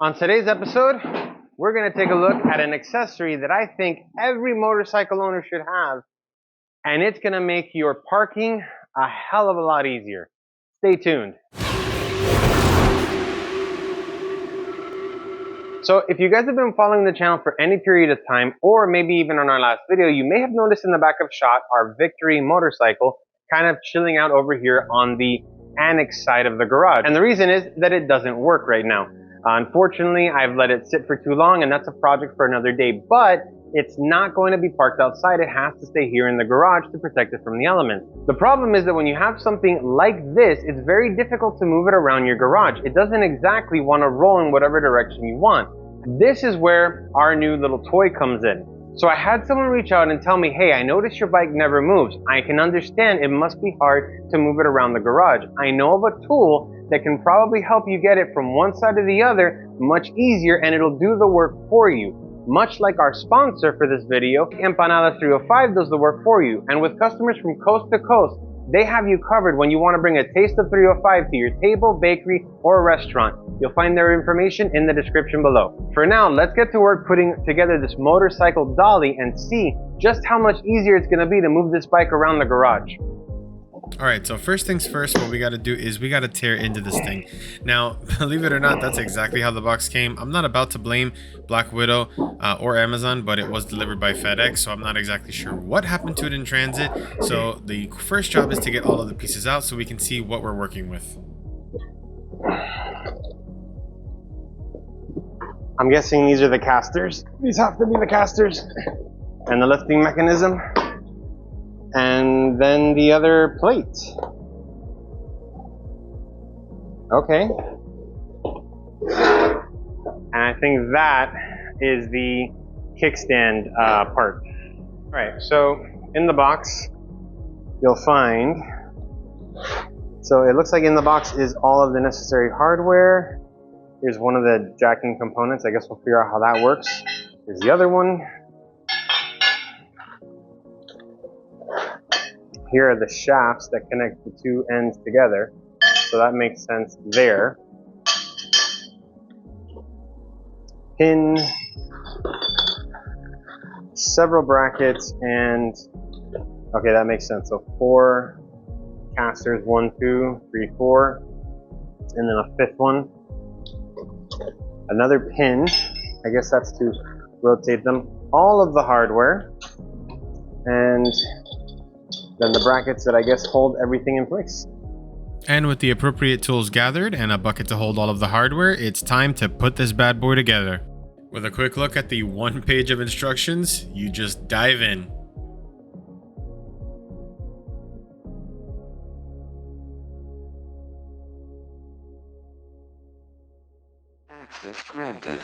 On today's episode, we're going to take a look at an accessory that I think every motorcycle owner should have, and it's going to make your parking a hell of a lot easier. Stay tuned. So if you guys have been following the channel for any period of time, or maybe even on our last video, you may have noticed in the back of shot our Victory motorcycle kind of chilling out over here on the annex side of the garage. And the reason is that it doesn't work right now. Unfortunately, I've let it sit for too long, and that's a project for another day, but it's not going to be parked outside. It has to stay here in the garage to protect it from the elements. The problem is that when you have something like this, it's very difficult to move it around your garage. It doesn't exactly want to roll in whatever direction you want. This is where our new little toy comes in. So I had someone reach out and tell me, hey, I noticed your bike never moves. I can understand it must be hard to move it around the garage. I know of a tool that can probably help you get it from one side to the other much easier, and it'll do the work for you. Much like our sponsor for this video, Empanadas 305 does the work for you. And with customers from coast to coast, they have you covered when you want to bring a taste of 305 to your table, bakery, or restaurant. You'll find their information in the description below. For now, let's get to work putting together this motorcycle dolly and see just how much easier it's going to be to move this bike around the garage. All right, so first things first, what we got to do is we got to tear into this thing. Now, believe it or not, that's exactly how the box came. I'm not about to blame Black Widow or Amazon, but it was delivered by FedEx, so I'm not exactly sure what happened to it in transit. So the first job is to get all of the pieces out so we can see what we're working with. I'm guessing these are the casters. These have to be the casters. And the lifting mechanism. And then the other plate. Okay. And I think that is the kickstand part. All right, so in the box, you'll find, so it looks like in the box is all of the necessary hardware. Here's one of the jacking components. I guess we'll figure out how that works. Here's the other one. Here are the shafts that connect the two ends together. So that makes sense there. Pin, several brackets, and okay, that makes sense. So 4 casters, 1, 2, 3, 4, and then a 5th one. Another pin, I guess that's to rotate them. All of the hardware, and then the brackets that I guess hold everything in place. And with the appropriate tools gathered and a bucket to hold all of the hardware, it's time to put this bad boy together. With a quick look at the 1 page of instructions, you just dive in. Access granted.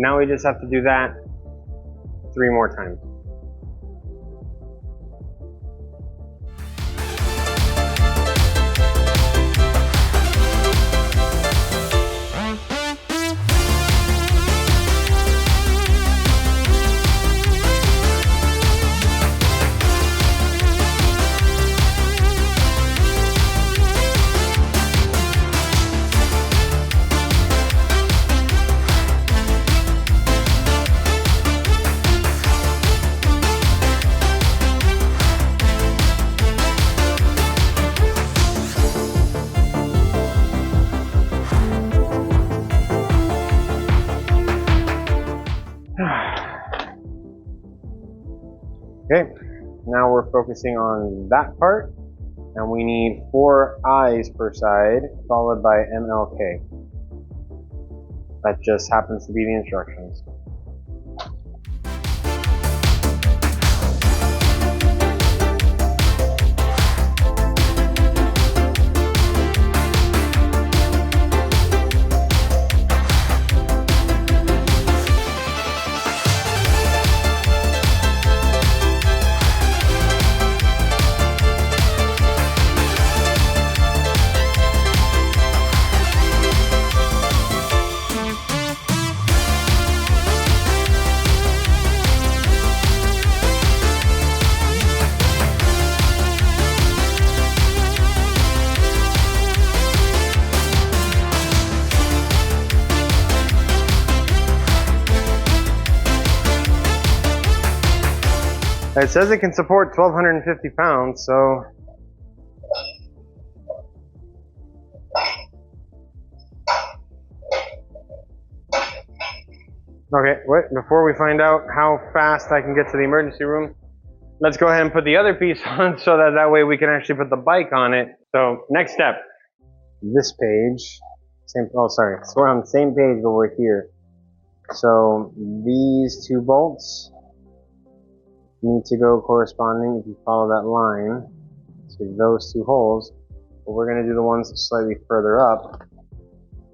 Now we just have to do that 3 more times. Okay, now we're focusing on that part, and we need 4 eyes per side, followed by MLK. That just happens to be the instructions. It says it can support 1,250 pounds, so. Okay, wait, before we find out how fast I can get to the emergency room, let's go ahead and put the other piece on so that way we can actually put the bike on it. So next step, this page, sorry, so we're on the same page but we're here. So these two bolts need to go corresponding, if you follow that line, to those two holes. But we're going to do the ones slightly further up,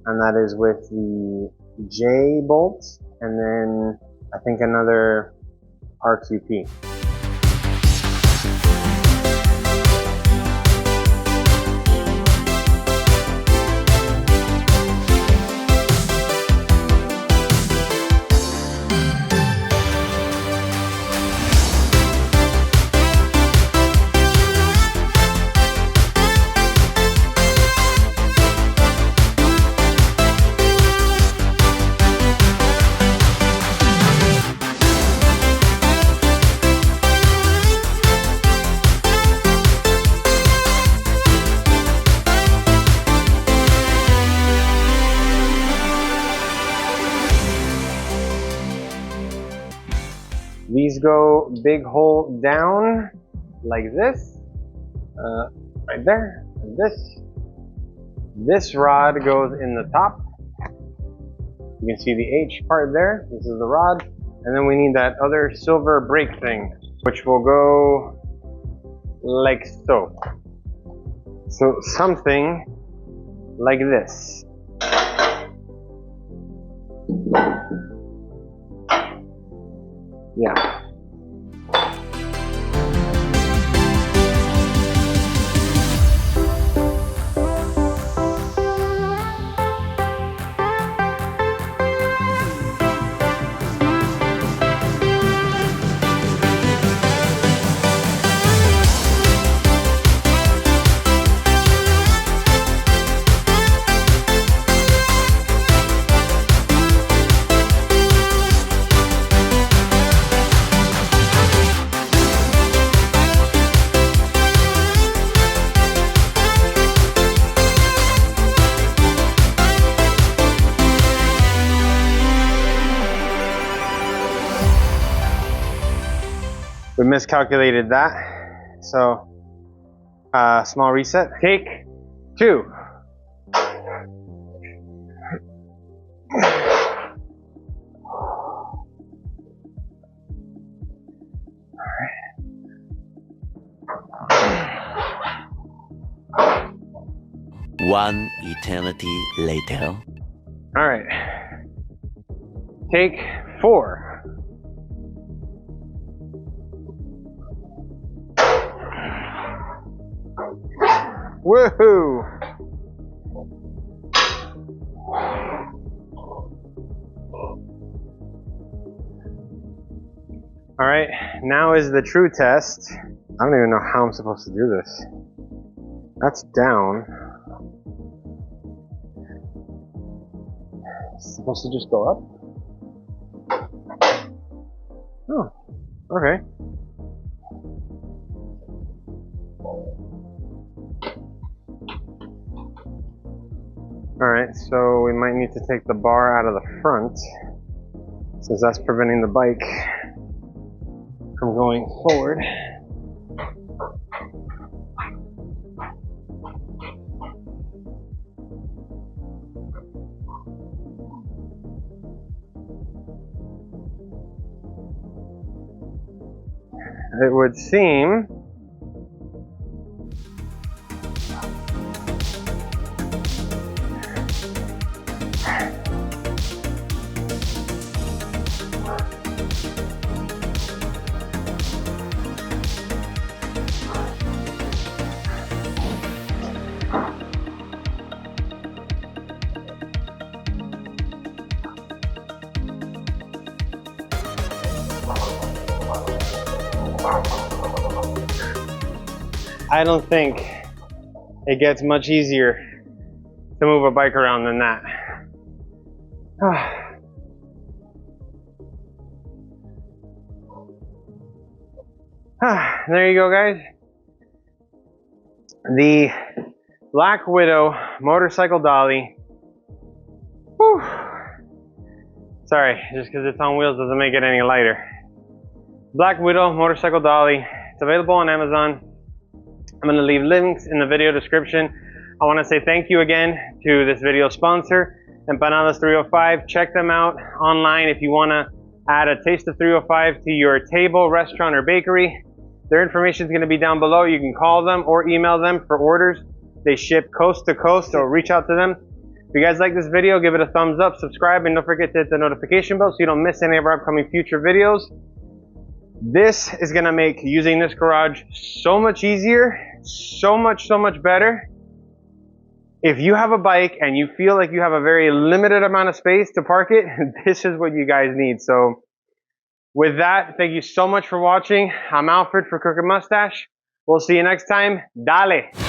and that is with the J bolt, and then I think another RQP. These go big hole down like this, right there, and this. This rod goes in the top. You can see the H part there. This is the rod. And then we need that other silver brake thing, which will go like so. So something like this. Yeah. We miscalculated that, so small reset. Take 2. One eternity later. All right. Take 4. Woohoo! All right, now is the true test. I don't even know how I'm supposed to do this. That's down. It's supposed to just go up? Oh, okay. Alright, so we might need to take the bar out of the front, since that's preventing the bike from going forward. It would seem I don't think it gets much easier to move a bike around than that. There you go, guys. The Black Widow motorcycle dolly. Whew. Sorry, just because it's on wheels doesn't make it any lighter. Black Widow motorcycle dolly. It's available on Amazon. I'm going to leave links in the video description. I want to say thank you again to this video sponsor, Empanadas 305. Check them out online if you want to add a taste of 305 to your table, restaurant, or bakery. Their information is going to be down below. You can call them or email them for orders. They ship coast to coast, so reach out to them. If you guys like this video, give it a thumbs up, subscribe, and don't forget to hit the notification bell so you don't miss any of our upcoming future videos. This is going to make using this garage so much easier, so much better. If you have a bike and you feel like you have a very limited amount of space to park it, this is what you guys need. So with that, thank you so much for watching. I'm Alfred for Crooked Mustache. We'll see you next time. Dale!